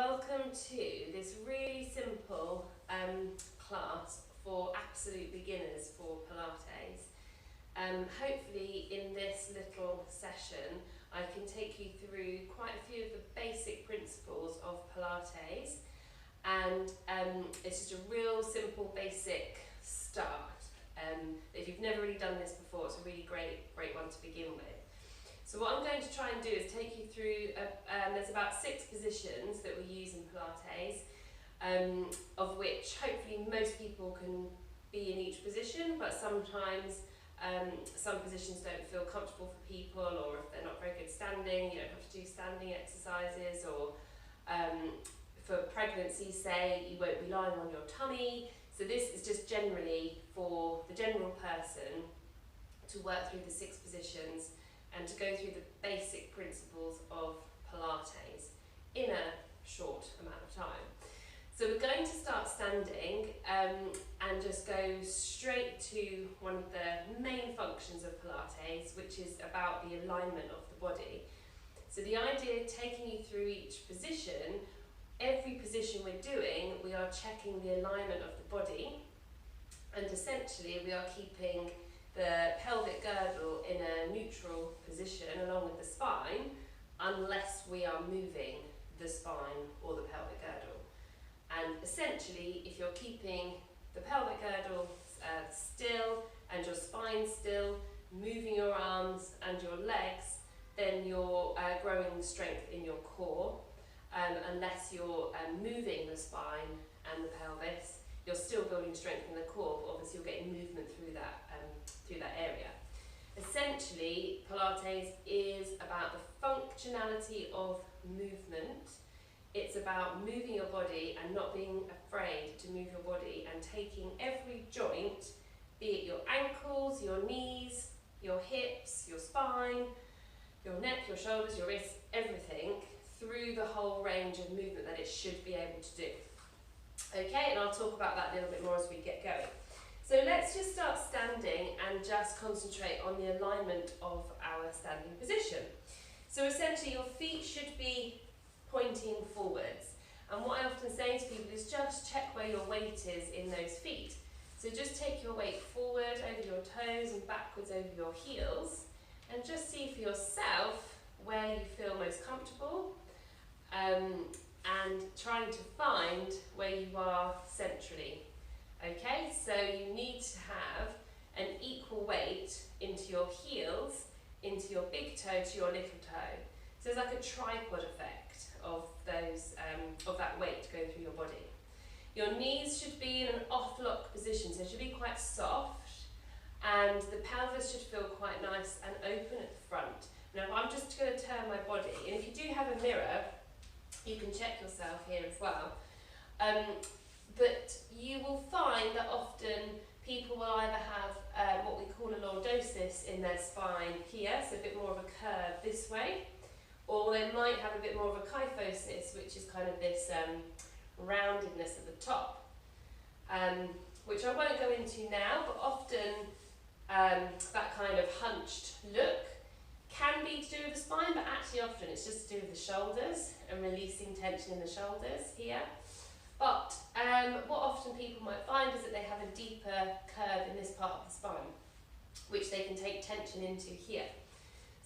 welcome to this really simple class for absolute beginners for Pilates. Hopefully in this little session I can take you through quite a few of the basic principles of Pilates, and it's just a real simple basic start. If you've never really done this before, it's a really great one to begin with. So what I'm going to try and do is take you through, there's about 6 positions that we use in Pilates, of which hopefully most people can be in each position, but sometimes some positions don't feel comfortable for people, or if they're not very good standing, you don't have to do standing exercises, or for pregnancy, say, you won't be lying on your tummy. So this is just generally for the general person to work through the 6 positions and to go through the basic principles of Pilates in a short amount of time. So we're going to start standing and just go straight to one of the main functions of Pilates, which is about the alignment of the body. So the idea, taking you through each position, every position we're doing, we are checking the alignment of the body, and essentially we are keeping the pelvic girdle in a neutral position along with the spine, unless we are moving the spine or the pelvic girdle. And essentially, if you're keeping the pelvic girdle still and your spine still, moving your arms and your legs, then you're growing strength in your core. Unless you're moving the spine and the pelvis, you're still building strength in the core, but obviously you're getting movement through that area. Essentially, Pilates is about the functionality of movement. It's about moving your body and not being afraid to move your body, and taking every joint, be it your ankles, your knees, your hips, your spine, your neck, your shoulders, your wrists, everything, through the whole range of movement that it should be able to do. Okay, and I'll talk about that a little bit more as we get going. So let's just start standing and just concentrate on the alignment of our standing position. So essentially your feet should be pointing forwards. And what I often say to people is just check where your weight is in those feet. So just take your weight forward over your toes and backwards over your heels, and just see for yourself where you feel most comfortable, and trying to find where you are centrally. Okay, so you need to have an equal weight into your heels, into your big toe to your little toe. So it's like a tripod effect of those of that weight going through your body. Your knees should be in an off-lock position, so it should be quite soft, and the pelvis should feel quite nice and open at the front. Now I'm just going to turn my body, and if you do have a mirror, you can check yourself here as well. But you will find that often people will either have what we call a lordosis in their spine here, so a bit more of a curve this way, or they might have a bit more of a kyphosis, which is kind of this roundedness at the top, which I won't go into now, but often that kind of hunched look can be to do with the spine, but actually often it's just to do with the shoulders and releasing tension in the shoulders here. But what often people might find is that they have a deeper curve in this part of the spine, which they can take tension into here.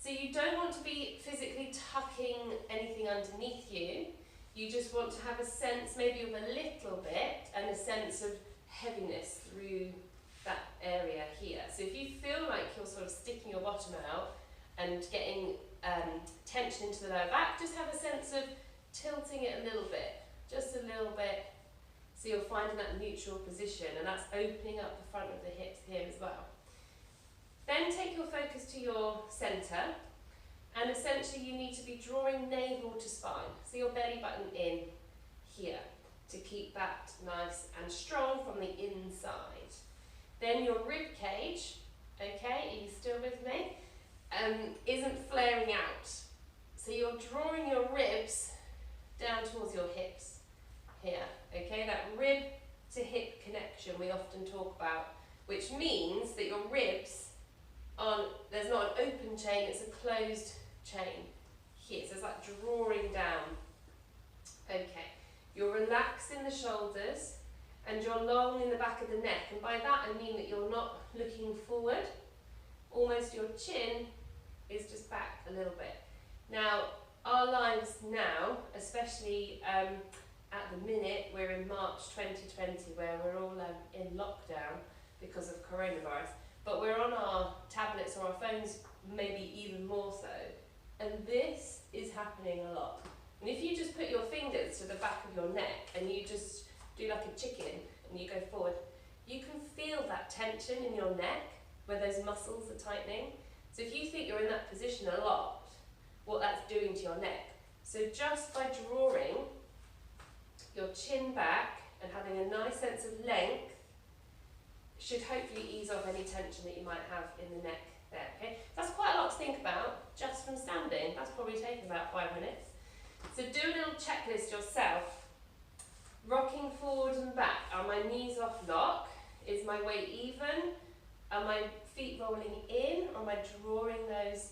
So you don't want to be physically tucking anything underneath you. You just want to have a sense maybe of a little bit, and a sense of heaviness through that area here. So if you feel like you're sort of sticking your bottom out and getting tension into the lower back, just have a sense of tilting it a little bit, just a little bit, so you're finding that neutral position, and that's opening up the front of the hips here as well. Then take your focus to your centre, and essentially you need to be drawing navel to spine, so your belly button in here, to keep that nice and strong from the inside. Then your rib cage, okay, are you still with me, isn't flaring out. So you're drawing your ribs down towards your hips here, okay, that rib to hip connection we often talk about, which means that your ribs there's not an open chain, it's a closed chain here, so it's like drawing down. Okay, in the shoulders and you're long in the back of the neck. And by that I mean that you're not looking forward. Almost your chin is just back a little bit. Now, our lives now, especially at the minute, we're in March 2020 where we're all in lockdown because of coronavirus, but we're on our tablets or our phones maybe even more so. And this is happening a lot. And if you just put your fingers to the back of your neck and you just do like a chicken and you go forward, you can feel that tension in your neck where those muscles are tightening. So if you think you're in that position a lot, what that's doing to your neck. So just by drawing your chin back and having a nice sense of length should hopefully ease off any tension that you might have in the neck there, okay? That's quite a lot to think about just from standing. That's probably taken about 5 minutes. So do a little checklist yourself. Rocking forward and back. Are my knees off lock? Is my weight even? Are my feet rolling in, or am I drawing those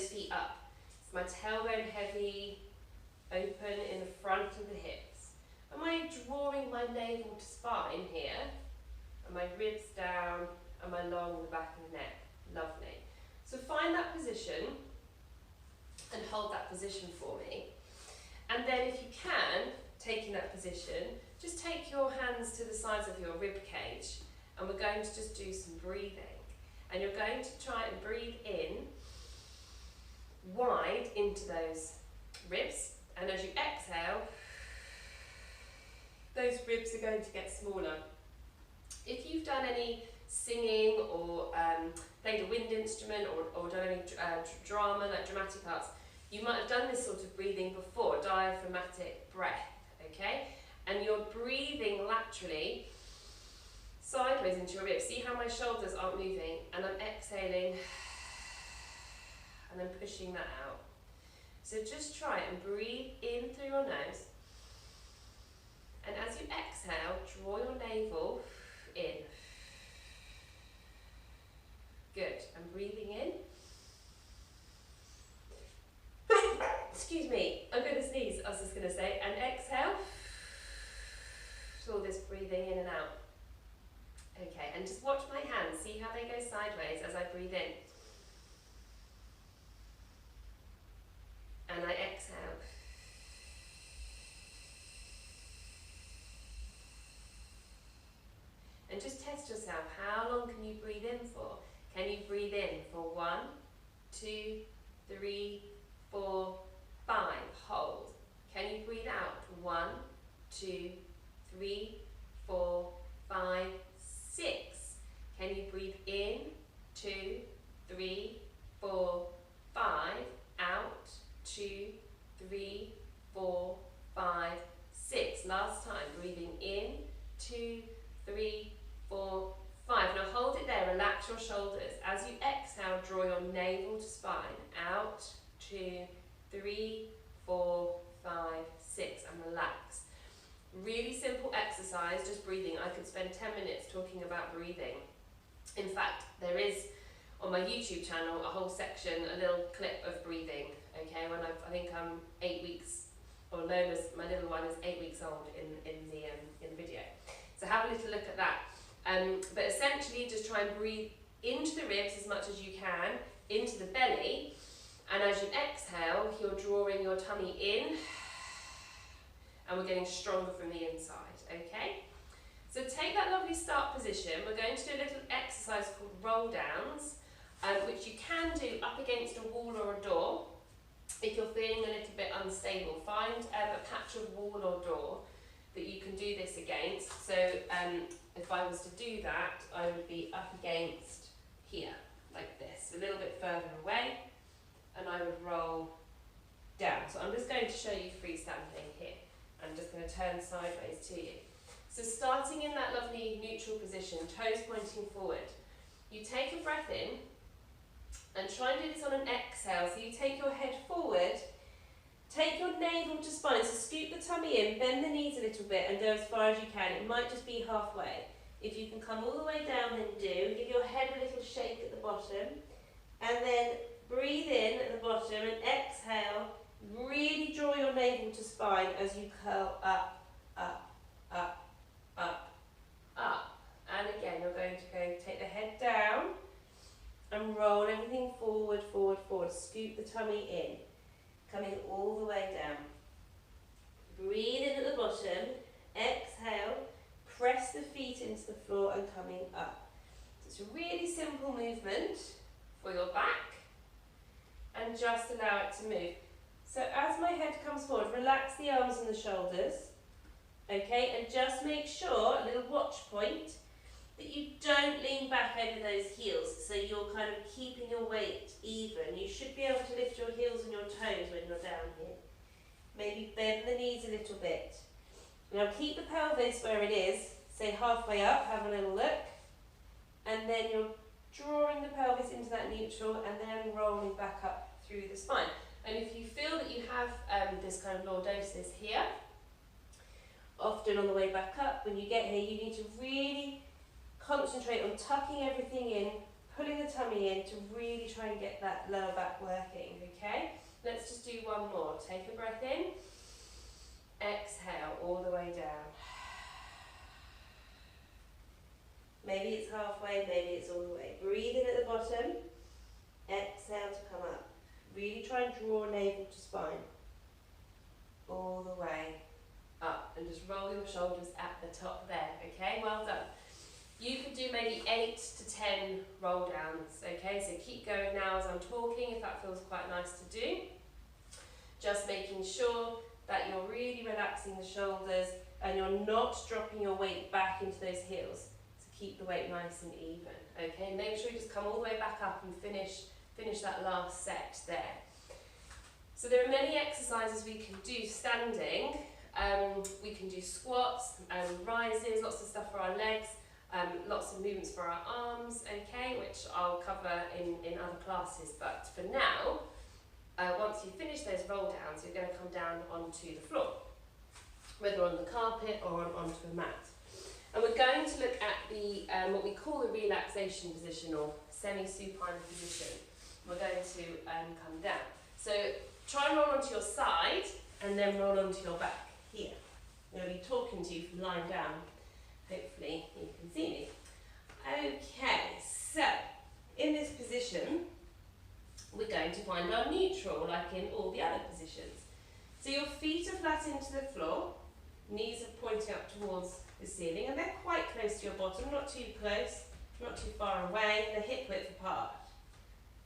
feet up? Is my tailbone heavy, open in the front of the hips? Am I drawing my navel to spine here? Are my ribs down? Am I long in the back of the neck? Lovely. So find that position and hold that position for me. And then if you can, taking that position, just take your hands to the sides of your rib cage, and we're going to just do some breathing. And you're going to try and breathe in wide into those ribs, and as you exhale, those ribs are going to get smaller. If you've done any singing or played a wind instrument or done any drama, like dramatic arts, you might have done this sort of breathing before, diaphragmatic breath, okay? And you're breathing laterally sideways into your ribs. See how my shoulders aren't moving, and I'm exhaling and then pushing that out. So just try and breathe in through your nose, and as you exhale, draw your navel in. Good. And breathing in. Excuse me, I'm going to sneeze, I was just going to say. And exhale. So all this breathing in and out. Okay, and just watch my hands. See how they go sideways as I breathe in. And I exhale. And just test yourself. How long can you breathe in for? Can you breathe in for 1, 2, 3, 4, 5? Hold. Can you breathe out? 1, 2, 3, 4, 5, 6. Can you breathe in? 2, 3, 4, 5. Out. 2, 3, 4, 5, 6. Last time. Breathing in. 2, 3, 4, 5. Now hold it there. Relax your shoulders. As you exhale, draw your navel to spine. Out. 2, 3, 4, 5, 6. And relax. Really simple exercise, just breathing. I could spend 10 minutes talking about breathing. In fact, there is on my YouTube channel a whole section, a little clip of breathing. Okay, when I think I'm 8 weeks, or Lola's, my little one is 8 weeks old in the video. So have a little look at that. But essentially, just try and breathe into the ribs as much as you can, into the belly, and as you exhale, you're drawing your tummy in, and we're getting stronger from the inside, okay? So take that lovely start position. We're going to do a little exercise called roll downs, which you can do up against a wall or a door. If you're feeling a little bit unstable, find a patch of wall or door that you can do this against. So if I was to do that, I would be up against here, like this, a little bit further away, and I would roll down. So I'm just going to show you freestanding here. I'm just going to turn sideways to you. So starting in that lovely neutral position, toes pointing forward, you take a breath in and try and do this on an exhale. So you take your head forward, take your navel to spine, so scoop the tummy in, bend the knees a little bit and go as far as you can. It might just be halfway. If you can come all the way down, then do. Give your head a little shake at the bottom, and then breathe in at the bottom and exhale. Really draw your navel to spine as you curl up, up. scoop the tummy in, coming all the way down. Breathe in at the bottom, exhale, press the feet into the floor and coming up. So it's a really simple movement for your back, and just allow it to move. So as my head comes forward, relax the arms and the shoulders, okay, and just make sure, a little watch point, that you don't lean back over those heels, so you're kind of keeping your weight even. You should be able to lift your heels and your toes when you're down here. Maybe bend the knees a little bit. Now keep the pelvis where it is, say halfway up, have a little look, and then you're drawing the pelvis into that neutral and then rolling back up through the spine. And if you feel that you have this kind of lordosis here, often on the way back up, when you get here, you need to really concentrate on tucking everything in, pulling the tummy in to really try and get that lower back working, okay? Let's just do one more. Take a breath in, exhale all the way down. Maybe it's halfway, maybe it's all the way. Breathe in at the bottom, exhale to come up. Really try and draw navel to spine. All the way up, and just roll your shoulders at the top there, okay? Well done. You could do maybe 8 to 10 roll downs, okay? So keep going now as I'm talking, if that feels quite nice to do. Just making sure that you're really relaxing the shoulders and you're not dropping your weight back into those heels. So keep the weight nice and even, okay? Make sure you just come all the way back up and finish that last set there. So there are many exercises we can do standing. We can do squats and rises, lots of stuff for our legs. Lots of movements for our arms, okay, which I'll cover in other classes, but for now, once you finish those roll downs, you're going to come down onto the floor, whether on the carpet or onto a mat. And we're going to look at the what we call the relaxation position, or semi-supine position. We're going to come down. So try and roll onto your side, and then roll onto your back here. I'm going to be talking to you from lying down. Hopefully you can see me. Okay, so in this position, we're going to find our neutral, like in all the other positions. So your feet are flat into the floor, knees are pointing up towards the ceiling, and they're quite close to your bottom, not too close, not too far away, they're hip width apart.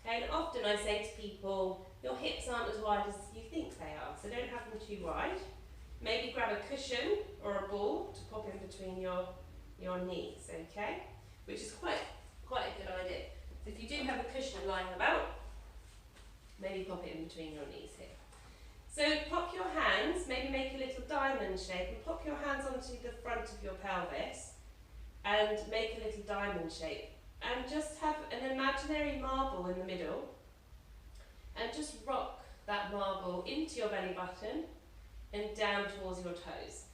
Okay, and often I say to people, your hips aren't as wide as you think they are, so don't have them too wide. Maybe grab a cushion or a ball to pop in between your knees, okay? Which is quite a good idea. So if you do have a cushion lying about, maybe pop it in between your knees here. So pop your hands, maybe make a little diamond shape, and pop your hands onto the front of your pelvis and make a little diamond shape. And just have an imaginary marble in the middle and just rock that marble into your belly button and down towards your toes.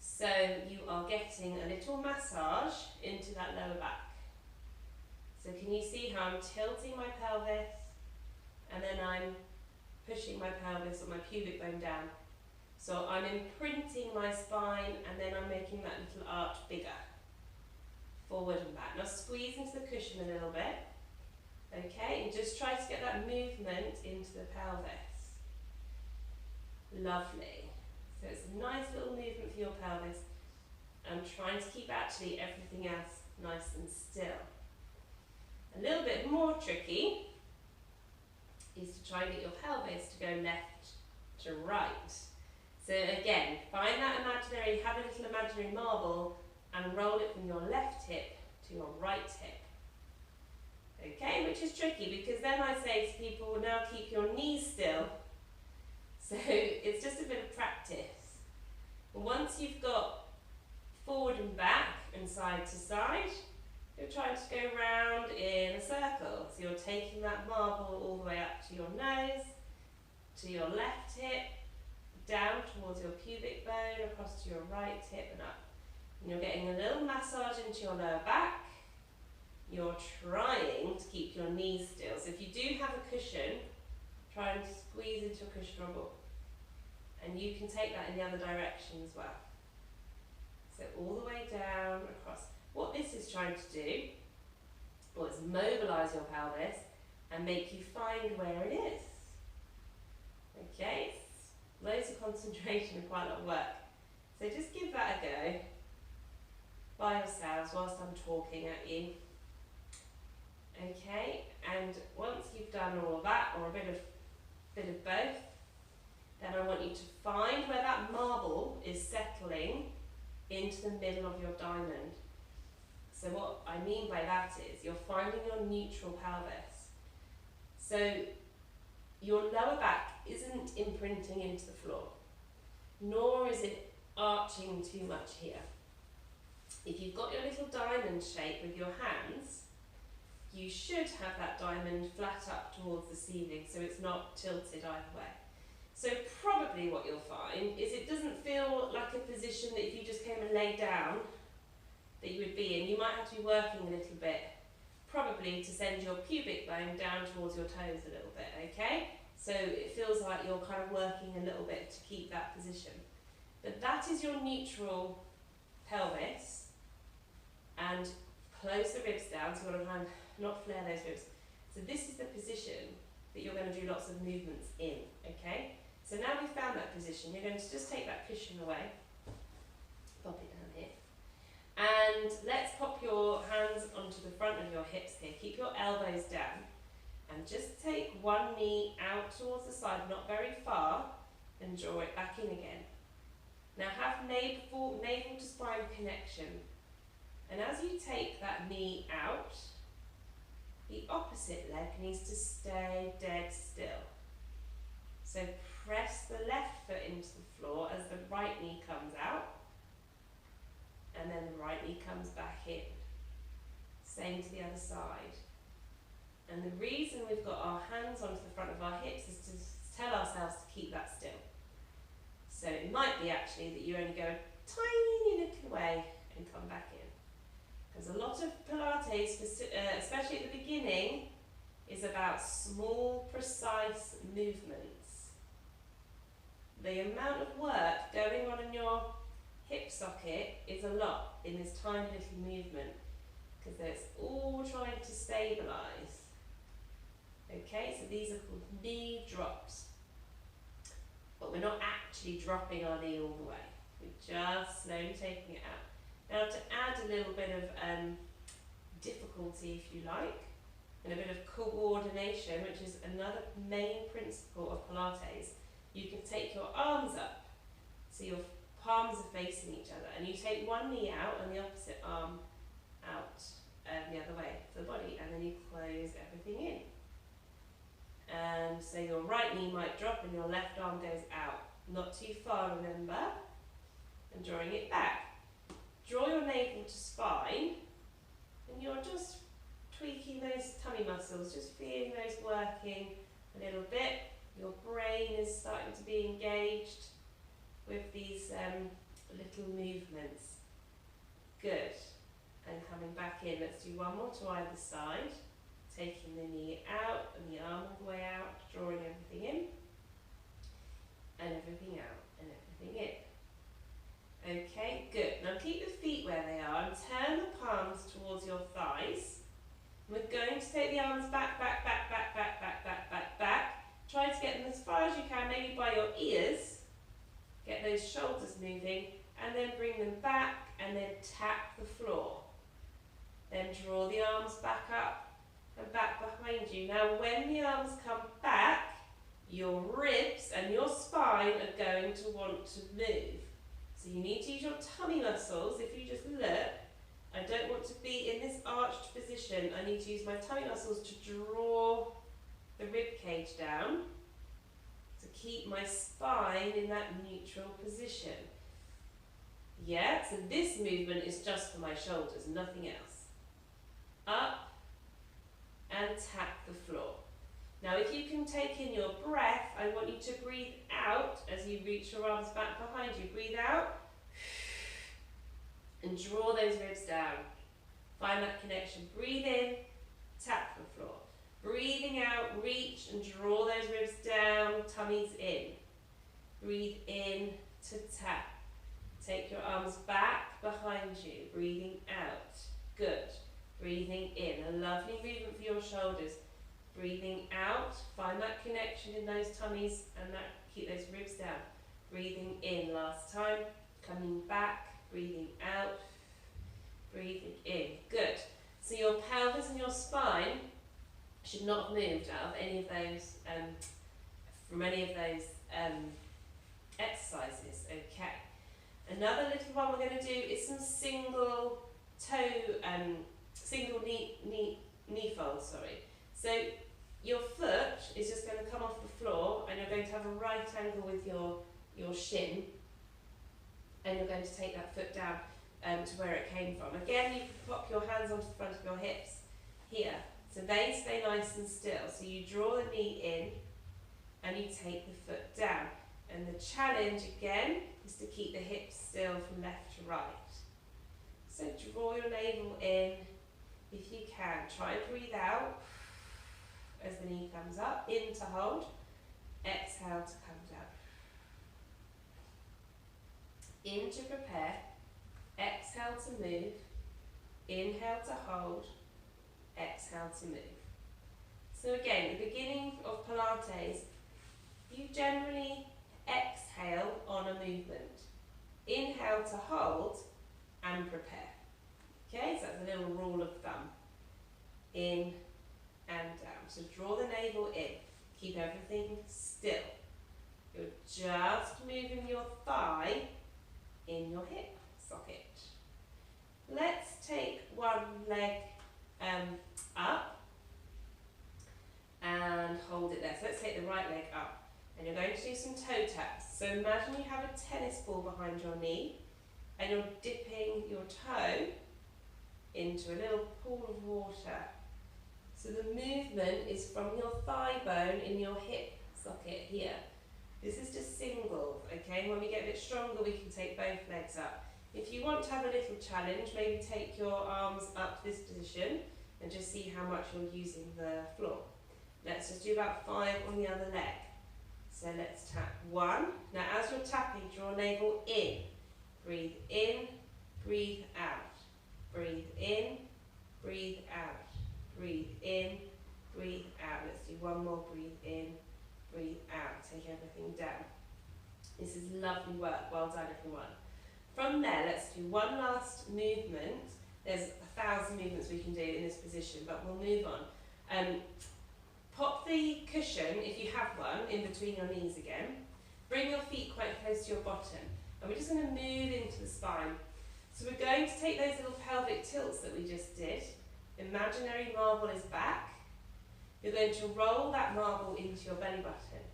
So you are getting a little massage into that lower back. So can you see how I'm tilting my pelvis and then I'm pushing my pelvis or my pubic bone down. So I'm imprinting my spine and then I'm making that little arch bigger. Forward and back. Now squeeze into the cushion a little bit. Okay, and just try to get that movement into the pelvis. Lovely. So it's a nice little movement for your pelvis. I'm trying to keep actually everything else nice and still. A little bit more tricky is to try and get your pelvis to go left to right. So again, find that imaginary, have a little imaginary marble and roll it from your left hip to your right hip. Okay, which is tricky because then I say to people, well, now keep your knees still. So it's just a bit of practice. Once you've got forward and back and side to side, you're trying to go round in a circle. So you're taking that marble all the way up to your nose, to your left hip, down towards your pubic bone, across to your right hip and up. And you're getting a little massage into your lower back. You're trying to keep your knees still. So if you do have a cushion, try and squeeze into a cushion or ball. And you can take that in the other direction as well. So all the way down, across. What this is trying to do, well, is mobilise your pelvis and make you find where it is. Okay, loads of concentration and quite a lot of work. So just give that a go by yourselves whilst I'm talking at you. Okay, and once you've done all of that, or a bit of both, then I want you to find where that marble is settling into the middle of your diamond. So what I mean by that is you're finding your neutral pelvis. So your lower back isn't imprinting into the floor, nor is it arching too much here. If you've got your little diamond shape with your hands, you should have that diamond flat up towards the ceiling so it's not tilted either way. So probably what you'll find is it doesn't feel like a position that if you just came and lay down that you would be in. You might have to be working a little bit, probably to send your pubic bone down towards your toes a little bit, okay? So it feels like you're kind of working a little bit to keep that position. But that is your neutral pelvis, and close the ribs down so you want to kind of not flare those ribs. So this is the position that you're going to do lots of movements in, okay? So now we've found that position, you're going to just take that cushion away, pop it down here, and let's pop your hands onto the front of your hips here. Keep your elbows down, and just take one knee out towards the side, not very far, and draw it back in again. Now have navel to spine connection, and as you take that knee out, the opposite leg needs to stay dead still. So press the left foot into the floor as the right knee comes out, and then the right knee comes back in. Same to the other side. And the reason we've got our hands onto the front of our hips is to tell ourselves to keep that still. So it might be actually that you only go a tiny little way and come back in. Because a lot of Pilates, especially at the beginning, is about small, precise movements. The amount of work going on in your hip socket is a lot in this tiny little movement, because it's all trying to stabilise. Okay, so these are called knee drops. But we're not actually dropping our knee all the way. We're just slowly taking it out. Now to add a little bit of difficulty, if you like, and a bit of coordination, which is another main principle of Pilates, you can take your arms up, so your palms are facing each other, and you take one knee out and the opposite arm out the other way for the body, and then you close everything in. And so your right knee might drop and your left arm goes out, not too far, remember, and drawing it back. Draw your navel to spine, and you're just tweaking those tummy muscles, just feeling those working a little bit. Your brain is starting to be engaged with these little movements. Good. And coming back in, let's do one more to either side. Taking the knee out and the arm all the way out, drawing everything in, and everything out, and everything in. Okay, good. Now keep the feet where they are and turn the palms towards your thighs. We're going to take the arms back, back, back, back, back, back, back, back, back. Try to get them as far as you can, maybe by your ears. Get those shoulders moving, and then bring them back, and then tap the floor. Then draw the arms back up and back behind you. Now when the arms come back, your ribs and your spine are going to want to move. So you need to use your tummy muscles. If you just look, I don't want to be in this arched position. I need to use my tummy muscles to draw the rib cage down, to keep my spine in that neutral position. Yeah, so this movement is just for my shoulders, nothing else. Up and tap the floor. Now if you can take in your breath, I want you to breathe out as you reach your arms back behind you. Breathe out and draw those ribs down. Find that connection. Breathe in, tap the floor. Breathing out, reach and draw those ribs down, tummies in. Breathe in to tap. Take your arms back behind you, breathing out. Good. Breathing in, a lovely movement for your shoulders. Breathing out, find that connection in those tummies and that keep those ribs down. Breathing in, last time, coming back, breathing out, breathing in. Good. So your pelvis and your spine should not have moved out of any of those, from any of those exercises. Okay. Another little one we're going to do is some single toe, single knee folds. Sorry. So your foot is just going to come off the floor, and you're going to have a right angle with your shin, and you're going to take that foot down to where it came from. Again, you can pop your hands onto the front of your hips here, so they stay nice and still. So you draw the knee in, and you take the foot down. And the challenge again is to keep the hips still from left to right. So draw your navel in if you can. Try and breathe out as the knee comes up. In to hold. Exhale to come down. In to prepare. Exhale to move. Inhale to hold. Exhale to move. So again, the beginning of Pilates, you generally exhale on a movement. Inhale to hold and prepare. Okay, so that's a little rule of thumb. In and down. So draw the navel in. Keep everything still. You're just moving your thigh in your hip socket. Let's take one leg up and hold it there. So let's take the right leg up. And you're going to do some toe taps. So imagine you have a tennis ball behind your knee, and you're dipping your toe into a little pool of water. So the movement is from your thigh bone in your hip socket here. This is just singles, okay? When we get a bit stronger, we can take both legs up. If you want to have a little challenge, maybe take your arms up to this position and just see how much you're using the floor. Let's just do about 5 on the other leg. So let's tap 1. Now as you're tapping, draw navel in. Breathe in, breathe out. Breathe in, breathe out. Breathe in, breathe out. Let's do one more. Breathe in, breathe out. Take everything down. This is lovely work. Well done, everyone. From there, let's do one last movement. There's 1,000 movements we can do in this position, but we'll move on. Pop the cushion, if you have one, in between your knees again. Bring your feet quite close to your bottom. And we're just going to move into the spine. So we're going to take those little pelvic tilts that we just did. Imaginary marble is back. You're going to roll that marble into your belly button.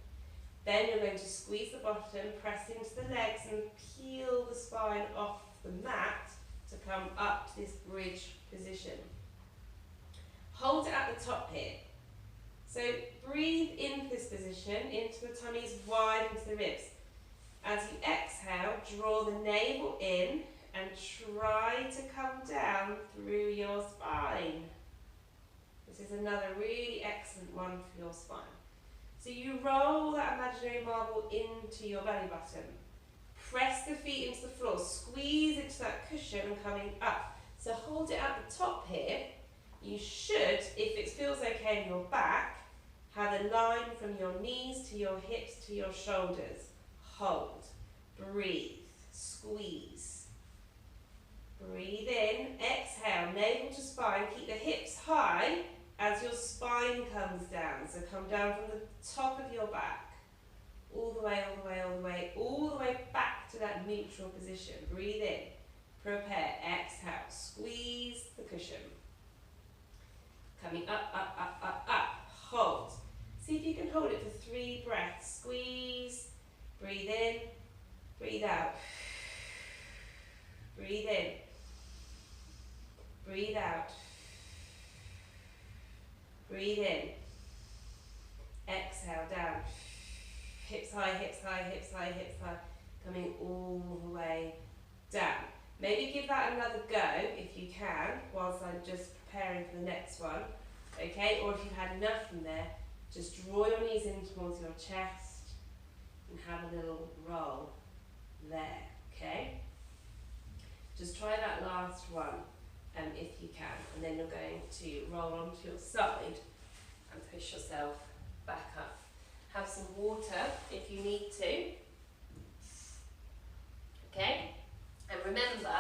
Then you're going to squeeze the bottom, press into the legs, and peel the spine off the mat to come up to this bridge position. Hold it at the top here. So breathe into this position, into the tummies, wide into the ribs. As you exhale, draw the navel in and try to come down through your spine. This is another really excellent one for your spine. So you roll that imaginary marble into your belly button. Press the feet into the floor, squeeze into that cushion and coming up. So hold it at the top here. You should, if it feels okay in your back, have a line from your knees to your hips to your shoulders. Hold, breathe, squeeze. Breathe in, exhale, navel to spine. Keep the hips high as your spine comes down. So come down from the top of your back, all the way, all the way, all the way, all the way back to that neutral position. Breathe in, prepare, exhale, squeeze the cushion. Coming up, up, up, up, up, hold. See if you can hold it for 3 breaths. Squeeze, breathe in, breathe out. Breathe in, breathe out. Breathe in, exhale, down. Hips high, hips high, hips high, hips high. Coming all the way down. Maybe give that another go if you can, whilst I'm just preparing for the next one. Okay, or if you've had enough from there, just draw your knees in towards your chest and have a little roll there, okay? Just try that last one if you can, and then you're going to roll onto your side and push yourself back up. Have some water if you need to. Okay? And remember,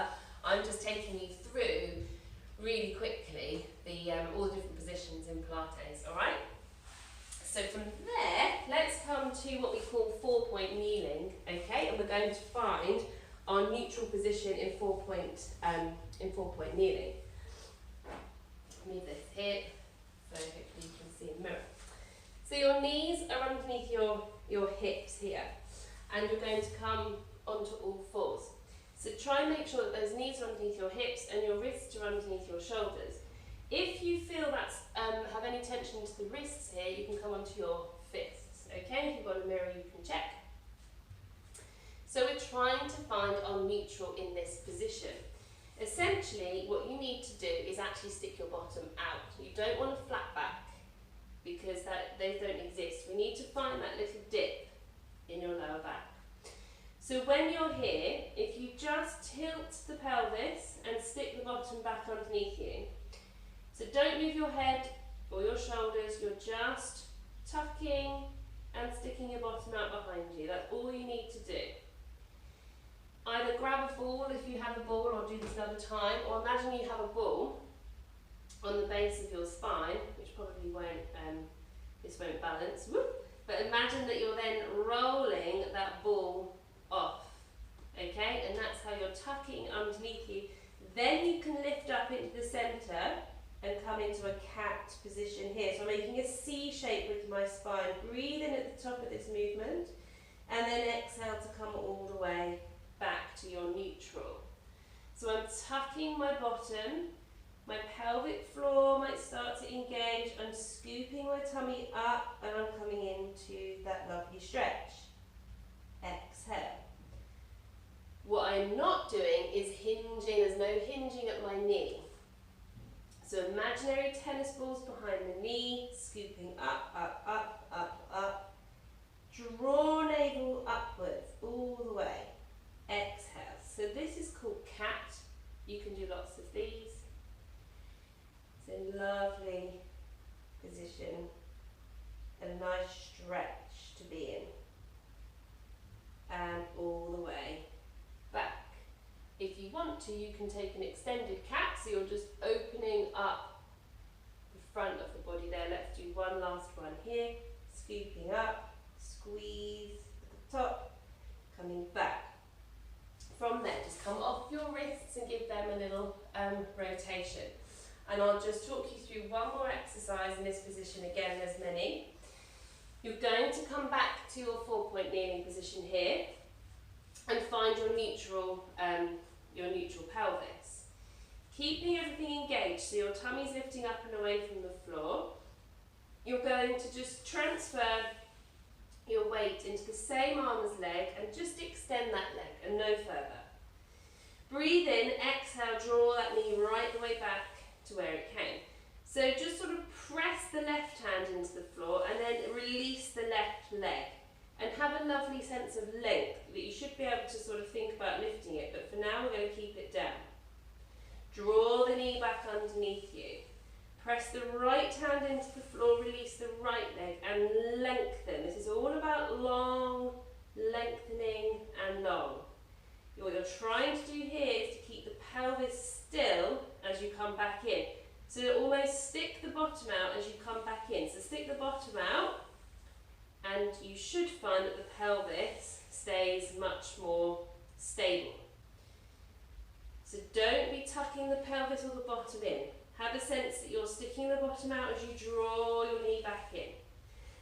I'm just taking you through really quickly the all the different positions in Pilates, alright? So from there, let's come to what we call 4-point kneeling, okay? And we're going to find our neutral position in 4-point kneeling. Move this here, so hopefully you can see in the mirror. So your knees are underneath your hips here, and you're going to come onto all fours. So try and make sure that those knees are underneath your hips and your wrists are underneath your shoulders. If you feel that's have any tension to the wrists here, you can come onto your fists. Okay, if you've got a mirror, you can check. So we're trying to find our neutral in this position. Essentially, what you need to do is actually stick your bottom out. You don't want a flat back because they don't exist. We need to find that little dip in your lower back. So when you're here, if you just tilt the pelvis and stick the bottom back underneath you. So don't move your head or your shoulders, you're just tucking and sticking your bottom out behind you. That's all you need to do. Either grab a ball if you have a ball, or do this another time, or imagine you have a ball on the base of your spine, which probably won't, this won't balance, whoop. But imagine that you're then rolling that ball off, okay? And that's how you're tucking underneath you. Then you can lift up into the centre and come into a cat position here. So I'm making a C shape with my spine. Breathe in at the top of this movement, and then exhale to come all the way back to your neutral. So I'm tucking my bottom, my pelvic floor might start to engage, I'm scooping my tummy up and I'm coming into that lovely stretch. Exhale. What I'm not doing is hinging, there's no hinging at my knee. So imaginary tennis balls behind the knee, scooping up, up, up, up, up. Draw navel upwards all the way. Exhale. So this is called cat. You can do lots of these. It's a lovely position, a nice stretch to be in. And all the way back. If you want to, you can take an extended cat, so you're just opening up the front of the body there. Let's do one last one here. Scooping up, squeeze at the top, coming back. From there, just come off your wrists and give them a little rotation. And I'll just talk you through one more exercise in this position. Again, there's many. You're going to come back to your 4-point kneeling position here and find your neutral pelvis. Keeping everything engaged, so your tummy's lifting up and away from the floor. You're going to just transfer your weight into the same arm as leg and just extend that leg and no further. Breathe in, exhale, draw that knee right the way back to where it came. So just sort of press the left hand into the floor and then release the left leg. And have a lovely sense of length that you should be able to sort of think about lifting it, but for now we're going to keep it down. Draw the knee back underneath you. Press the right hand into the floor, release the right leg and lengthen. This is all about long, lengthening and long. What you're trying to do here is to keep the pelvis still as you come back in. So almost stick the bottom out as you come back in. So stick the bottom out and you should find that the pelvis stays much more stable. So don't be tucking the pelvis or the bottom in. Have a sense that you're sticking the bottom out as you draw your knee back in.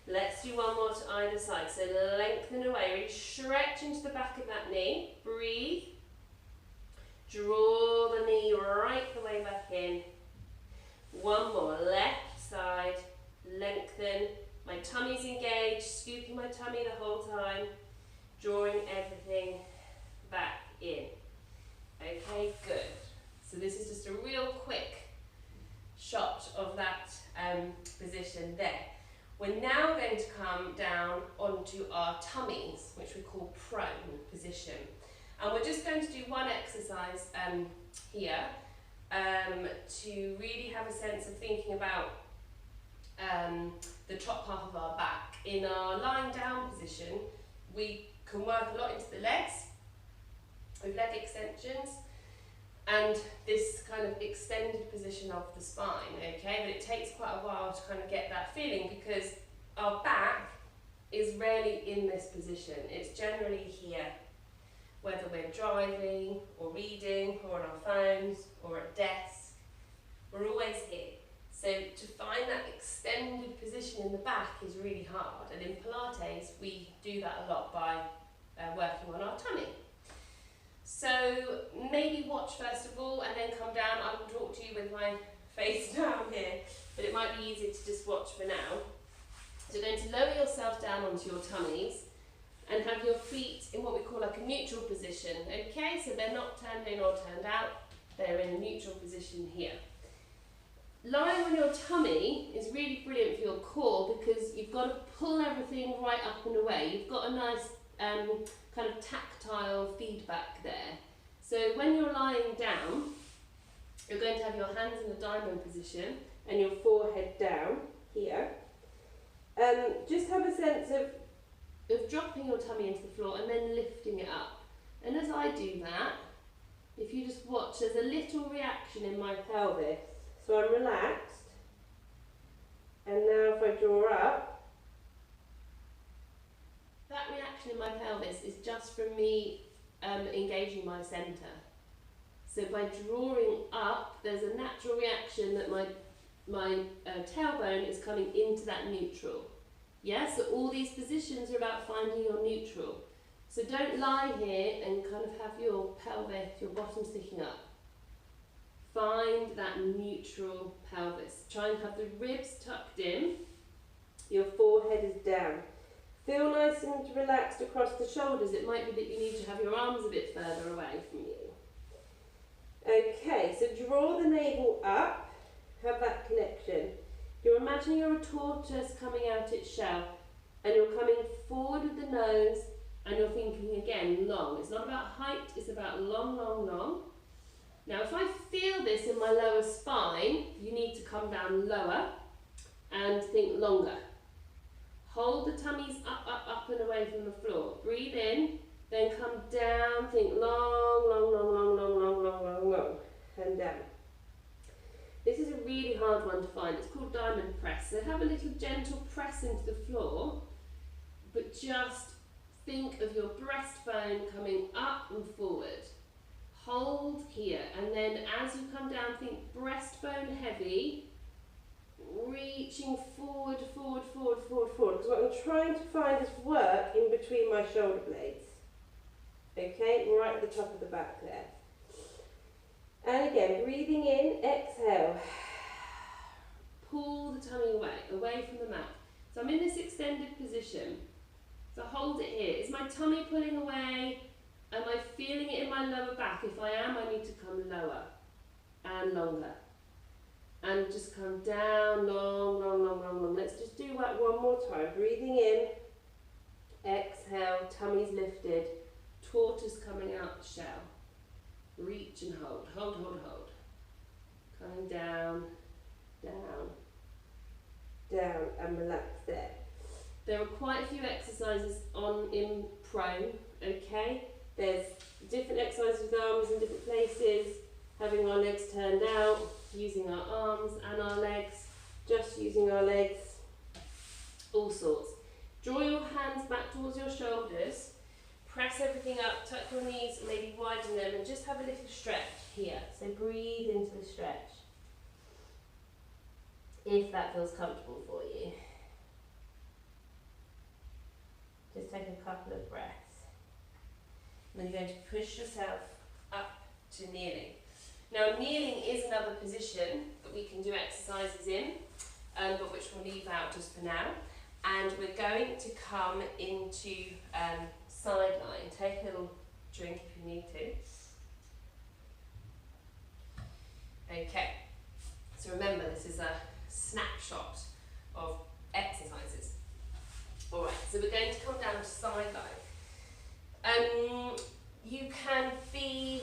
Let's do one more to either side. So lengthen away, really stretch into the back of that knee. Breathe. Draw the knee right the way back in. One more, left side, lengthen. My tummy's engaged, scooping my tummy the whole time, drawing everything back in. Okay, good. So this is just a real quick shot of that position there. We're now going to come down onto our tummies, which we call prone position. And we're just going to do one exercise here to really have a sense of thinking about the top half of our back. In our lying down position, we can work a lot into the legs with leg extensions and this kind of extended position of the spine, okay? But it takes quite a while to kind of get that feeling because our back is rarely in this position. It's generally here, whether we're driving or reading or on our phones or at desk, we're always here. So to find that extended position in the back is really hard, and in Pilates we do that a lot by working on our tummy. So maybe watch first of all and then come down. I will talk to you with my face down here, but it might be easier to just watch for now. So you're going to lower yourself down onto your tummies and have your feet in what we call like a neutral position, okay? So they're not turned in or turned out, they're in a neutral position here. Lying on your tummy is really brilliant for your core because you've got to pull everything right up and away. You've got a nice kind of tactile feedback there. So when you're lying down, you're going to have your hands in a diamond position and your forehead down here. Just have a sense of dropping your tummy into the floor and then lifting it up. And as I do that, if you just watch, there's a little reaction in my pelvis. So I'm relaxed, and now if I draw up, that reaction in my pelvis is just from me engaging my centre. So by drawing up, there's a natural reaction that my tailbone is coming into that neutral. Yeah, so all these positions are about finding your neutral. So don't lie here and kind of have your pelvis, your bottom sticking up. Find that neutral pelvis. Try and have the ribs tucked in. Your forehead is down. Feel nice and relaxed across the shoulders. It might be that you need to have your arms a bit further away from you. Okay, so draw the navel up. Have that connection. You're imagining you're a tortoise coming out its shell and you're coming forward with the nose and you're thinking again long. It's not about height, it's about long, long, long. Now if I feel this in my lower spine, you need to come down lower and think longer. Hold the tummies up, up, up and away from the floor. Breathe in, then come down, think long, long, long, long, long, long, long, long, long, and down. This is a really hard one to find. It's called diamond press. So have a little gentle press into the floor, but just think of your breastbone coming up and forward. Hold here, and then as you come down, think breastbone heavy, reaching forward, forward, forward, forward, forward. Because what I'm trying to find is work in between my shoulder blades. Okay, right at the top of the back there. And again, breathing in, exhale. Pull the tummy away from the mat. So I'm in this extended position. So hold it here. Is my tummy pulling away? Am I feeling it in my lower back? If I am, I need to come lower and longer. And just come down, long, long, long, long, long. Let's just do that one more time. Breathing in, exhale, tummy's lifted, tortoise coming out the shell. Reach and hold, hold, hold, hold. Coming down, down, down, and relax there. There are quite a few exercises in prone, okay? There's different exercises with arms in different places, having our legs turned out, using our arms and our legs, just using our legs, all sorts. Draw your hands back towards your shoulders, press everything up, tuck your knees, maybe widen them, and just have a little stretch here. So breathe into the stretch, if that feels comfortable for you. Just take a couple of breaths. And then you're going to push yourself up to kneeling. Now kneeling is another position that we can do exercises in, but which we'll leave out just for now. And we're going to come into side lying. Take a little drink if you need to. Okay, so remember this is a snapshot of exercises. Alright, so we're going to come down to side lying. You can be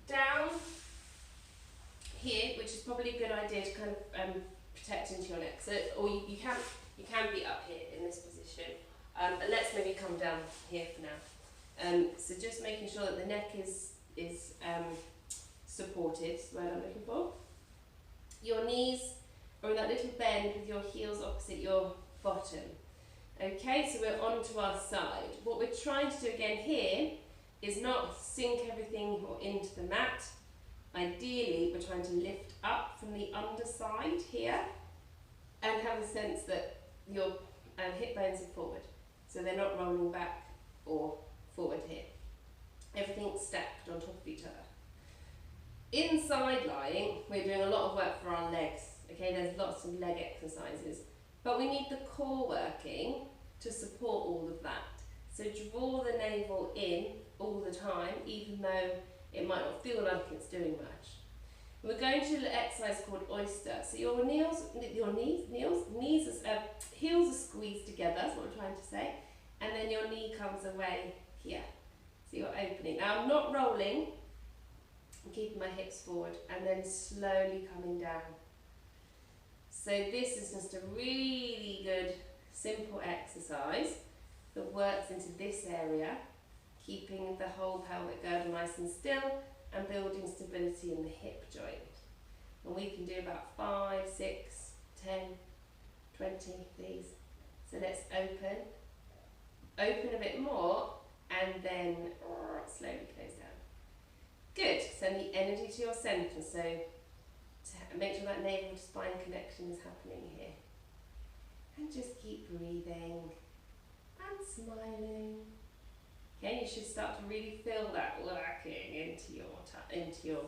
down here, which is probably a good idea to kind of protect into your neck. So, or you can be up here in this position. But let's maybe come down here for now. So just making sure that the neck is supported, is the word I'm looking for. Your knees are in that little bend with your heels opposite your bottom. Okay, so we're onto our side. What we're trying to do again here is not sink everything into the mat. Ideally, we're trying to lift up from the underside here and have a sense that your hip bones are forward. So they're not rolling back or forward here. Everything's stacked on top of each other. Inside lying, we're doing a lot of work for our legs. Okay, there's lots of leg exercises. But we need the core working to support all of that. So draw the navel in all the time, even though it might not feel like it's doing much. We're going to do an exercise called oyster. So your heels are squeezed together, that's what we're trying to say, and then your knee comes away here. So you're opening. Now I'm not rolling, I'm keeping my hips forward, and then slowly coming down. So this is just a really good, simple exercise that works into this area, keeping the whole pelvic girdle nice and still and building stability in the hip joint. And we can do about 5, 6, 10, 20 of these. So let's open a bit more, and then slowly close down. Good, send the energy to your centre, so make sure that navel to spine connection is happening here. And just keep breathing and smiling. Okay, you should start to really feel that working into your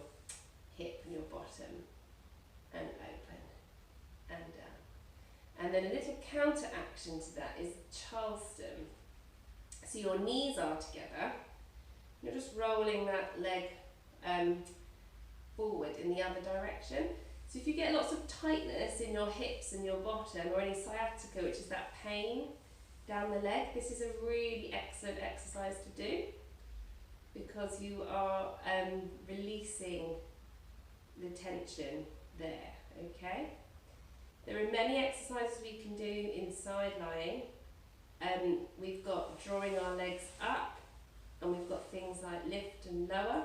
hip and your bottom, and open and down. And then a little counter action to that is Charleston. So your knees are together, you're just rolling that leg forward in the other direction. So if you get lots of tightness in your hips and your bottom, or any sciatica, which is that pain down the leg, this is a really excellent exercise to do, because you are releasing the tension there, okay? There are many exercises we can do inside lying. We've got drawing our legs up, and we've got things like lift and lower,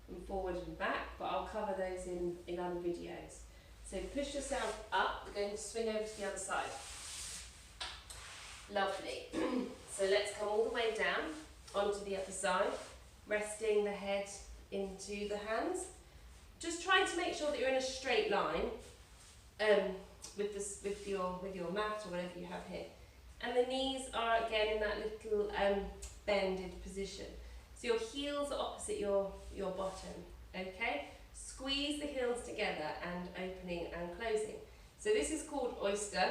and forward and back, but I'll cover those in other videos. So push yourself up, we're going to swing over to the other side. Lovely. So let's come all the way down onto the other side, resting the head into the hands. Just trying to make sure that you're in a straight line with your mat or whatever you have here. And the knees are again in that little bended position. So your heels are opposite your bottom, okay? Squeeze the heels together and opening and closing. So this is called oyster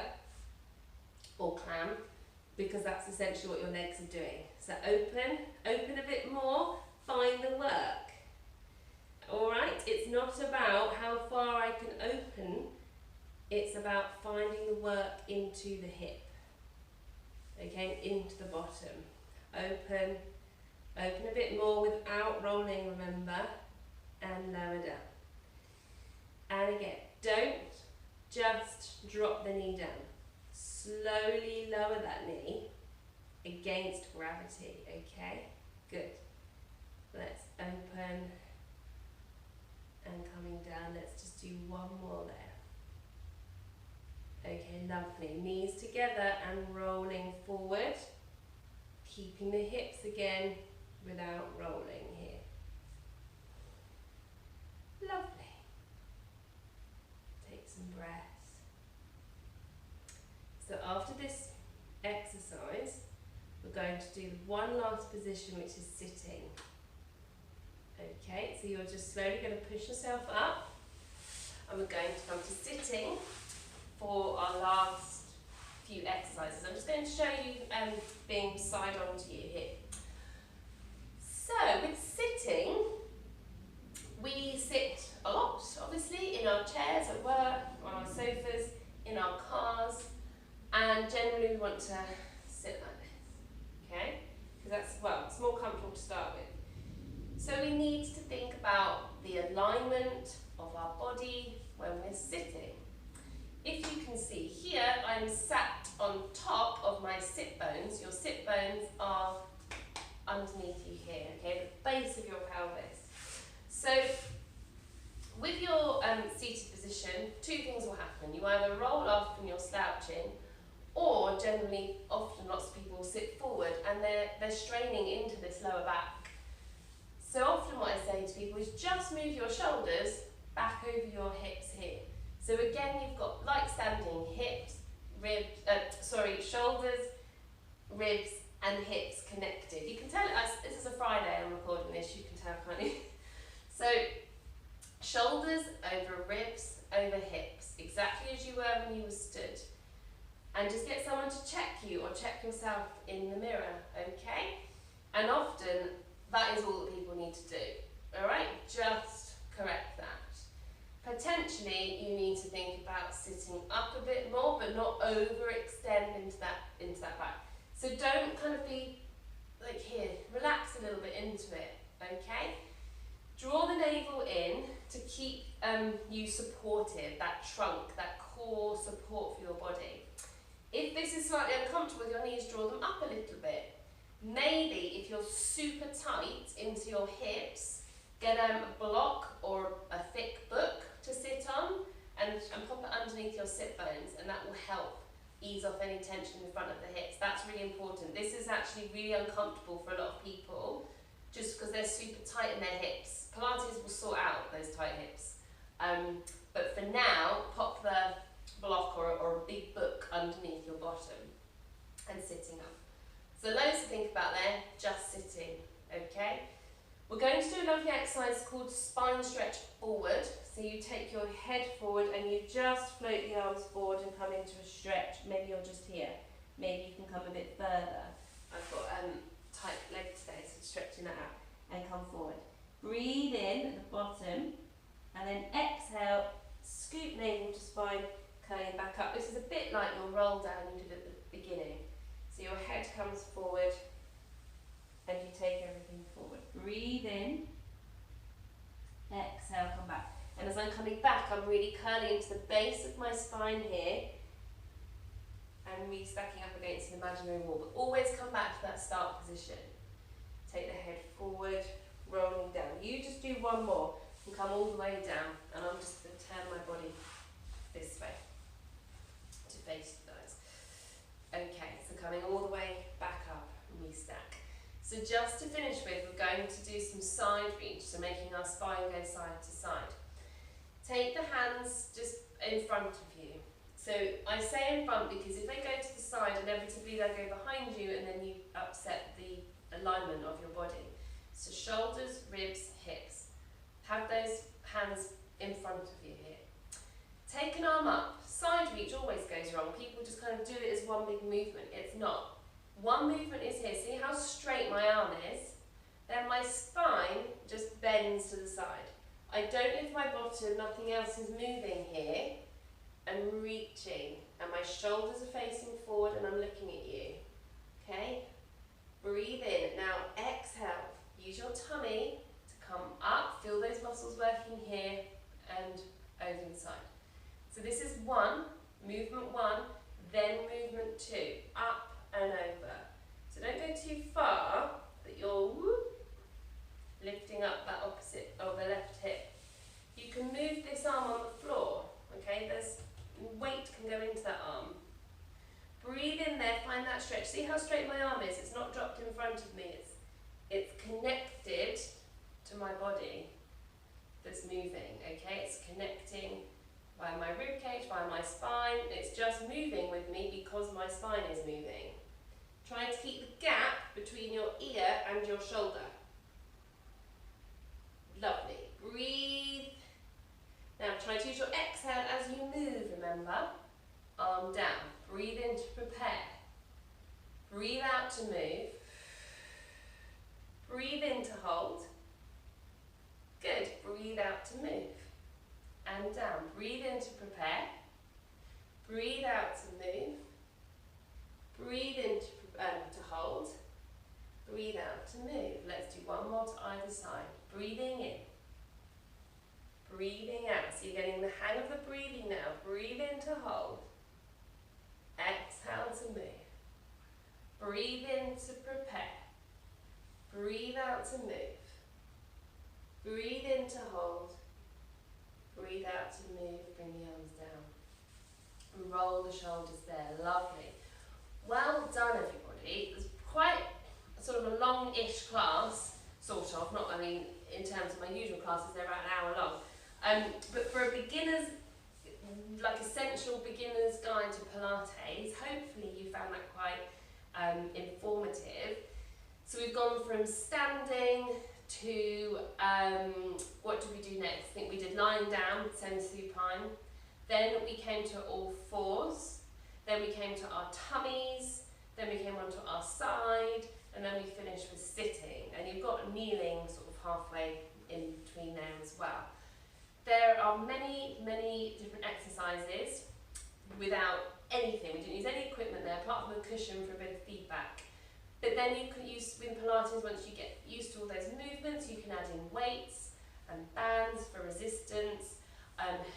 or clam, because that's essentially what your legs are doing. So open a bit more, find the work. All right, it's not about how far I can open, it's about finding the work into the hip, okay, into the bottom. Open a bit more without rolling, remember, and lower down. And again, don't just drop the knee down. Slowly lower that knee against gravity, okay? Good. Let's open and coming down. Let's just do one more there. Okay, lovely. Knees together and rolling forward. Keeping the hips again without rolling here. Lovely. Take some breaths. So after this exercise, we're going to do one last position, which is sitting. Okay, so you're just slowly going to push yourself up, and we're going to come to sitting for our last few exercises. I'm just going to show you being side on to you here. So with sitting, we sit a lot, obviously, in our chairs at work, on our sofas, in our cars, and generally we want to sit like this, okay? Because that's, well, it's more comfortable to start with. So we need to think about the alignment of our body when we're sitting. if you can see here, I'm sat on top of my sit bones. Your sit bones are underneath you here, okay, the base of your pelvis. So with your seated position, two things will happen. You either roll off and you're slouching, or generally, often lots of people will sit forward and they're straining into this lower back. So often what I say to people is just move your shoulders back over your hips here. So again, you've got like standing hips, shoulders, ribs and hips connected. You can tell this is a Friday I'm recording this, you can tell, can't you? So shoulders over ribs, over hips, exactly as you were when you were stood. And just get someone to check you or check yourself in the mirror, okay? And often that is all that people need to do, all right? Just correct that. Potentially you need to think about sitting up a bit more, but not overextend into that back. So don't kind of be like here, relax a little bit into it, okay? Draw the navel in to keep you supported, that trunk, that core support for your body. If this is slightly uncomfortable with your knees, draw them up a little bit. Maybe if you're super tight into your hips, get a block or a thick book to sit on and pop it underneath your sit bones, and that will help ease off any tension in the front of the hips. That's really important. This is actually really uncomfortable for a lot of people just because they're super tight in their hips. Pilates will sort out those tight hips. But for now, pop the block or a big book underneath your bottom and sitting up. So loads to think about there, just sitting, okay? We're going to do a lovely exercise called spine stretch forward. So you take your head forward and you just float the arms forward and come into a stretch. Maybe you're just here. Maybe you can come a bit further. I've got tight legs today, so stretching that out and come forward. Breathe in at the bottom and then exhale, scoop navel to spine, curling back up. This is a bit like your roll down you did at the beginning. So your head comes forward and you take everything forward. Breathe in, exhale, come back. And as I'm coming back, I'm really curling into the base of my spine here and really stacking up against an imaginary wall. But always come back to that start position. Take the head forward, rolling down. You just do one more and come all the way down. And I'm just going to turn my body this way to face you guys. Okay, so coming all the way back up and we stack. So just to finish with, we're going to do some side reach, so making our spine go side to side. Take the hands just in front of you. So I say in front because if they go to the side, inevitably they'll go behind you and then you upset the alignment of your body. So shoulders, ribs, hips. Have those hands in front of you here. Take an arm up. Side reach always goes wrong. People just kind of do it as one big movement. It's not. One movement is here. See how straight my arm is? Then my spine just bends to the side. I don't lift my bottom, nothing else is moving here. I'm reaching and my shoulders are facing forward and I'm looking at you. Okay? Breathe in. Now exhale. Use your tummy to come up. Feel those muscles working here and over the side. So this is one, movement one, then movement two. Up and over. So don't go too far that you're lifting up that opposite of the left hip. You can move this arm on the floor, okay? There's weight can go into that arm. Breathe in there, find that stretch. See how straight my arm is? It's not dropped in front of me. It's connected to my body that's moving, okay? It's connecting via my rib cage, via my spine. It's just moving with me because my spine is moving. Try to keep the gap between your ear and your shoulder. Lovely. Breathe. Now try to use your exhale as you move, remember? Arm down. Breathe in to prepare. Breathe out to move. Breathe in to hold. Good. Breathe out to move. And down. Breathe in to prepare. Breathe out to move. Breathe in to hold. Breathe out to move. Let's do one more to either side. Breathing in. breathing out. So you're getting the hang of the breathing now. Breathe in to hold. Exhale to move. Breathe in to prepare. Breathe out to move. Breathe in to hold. Breathe out to move. Bring the arms down. And roll the shoulders there. Lovely. Well done, everybody. It was quite sort of a long-ish class, sort of. Not, I mean, in terms of my usual classes, they're about an hour long. But for a beginner's, like essential beginner's guide to Pilates, hopefully you found that quite informative. So we've gone from standing to, what did we do next? I think we did lying down, semi-supine. Then we came to all fours. Then we came to our tummies. Then we came onto our side. And then we finished with sitting. And you've got kneeling sort of halfway in between there as well. There are many, many different exercises without anything. We didn't use any equipment there apart from a cushion for a bit of feedback. But then you can use, with Pilates, once you get used to all those movements, you can add in weights and bands for resistance,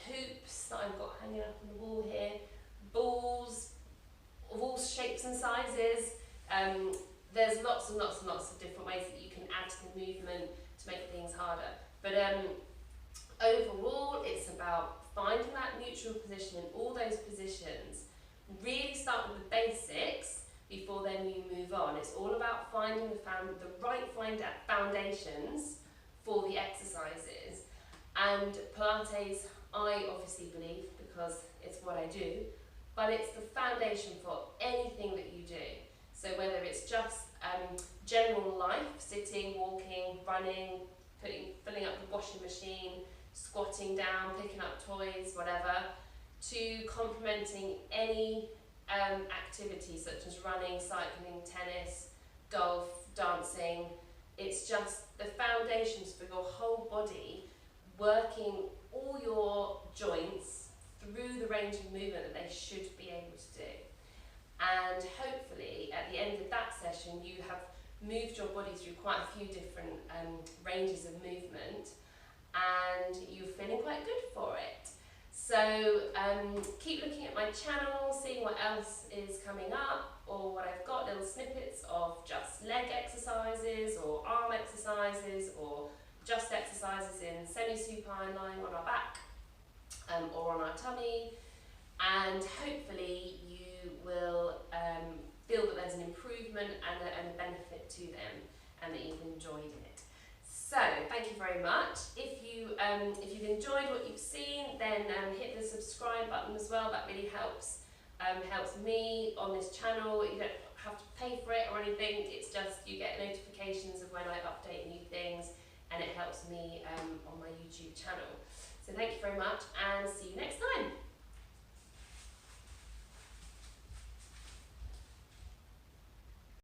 hoops that I've got hanging up on the wall here, balls of all shapes and sizes. There's lots and lots and lots of different ways that you can add to the movement to make things harder. But overall, it's about finding that neutral position in all those positions. Really start with the basics before then you move on. It's all about finding the right foundations for the exercises. And Pilates, I obviously believe, because it's what I do, but it's the foundation for anything that you do. So whether it's just general life, sitting, walking, running, filling up the washing machine, squatting down, picking up toys, whatever, to complementing any activity such as running, cycling, tennis, golf, dancing. It's just the foundations for your whole body, working all your joints through the range of movement that they should be able to do. And hopefully at the end of that session you have moved your body through quite a few different ranges of movement and you're feeling quite good for it. So keep looking at my channel, seeing what else is coming up or what I've got, little snippets of just leg exercises or arm exercises or just exercises in semi-supine lying on our back or on our tummy, and hopefully you will feel that there's an improvement and a benefit to them and that you've enjoyed it. So thank you very much. If you've enjoyed what you've seen, then hit the subscribe button as well. That really helps me on this channel. You don't have to pay for it or anything. It's just you get notifications of when I update new things, and it helps me on my YouTube channel. So thank you very much and see you next time.